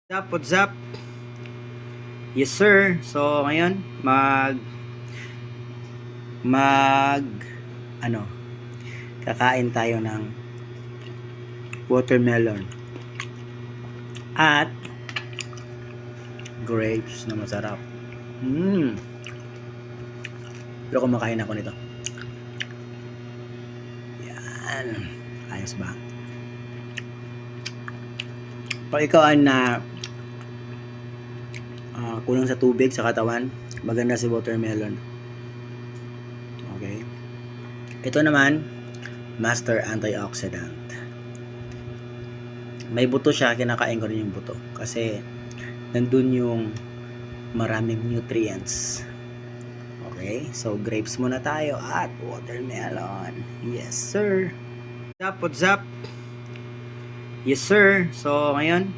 What's up? Yes sir. So ngayon mag ano, kakain tayo ng watermelon at grapes na masarap. Pero kumakain ako nito. Yan. Ayos ba? Pag ikaw ay kulang sa tubig sa katawan, maganda si watermelon. Okay. Ito naman, master antioxidant. May buto siya, kinakain ko rin yung buto kasi nandun yung maraming nutrients. Okay, so grapes muna tayo at watermelon. Yes sir. What's up? Yes sir. So ngayon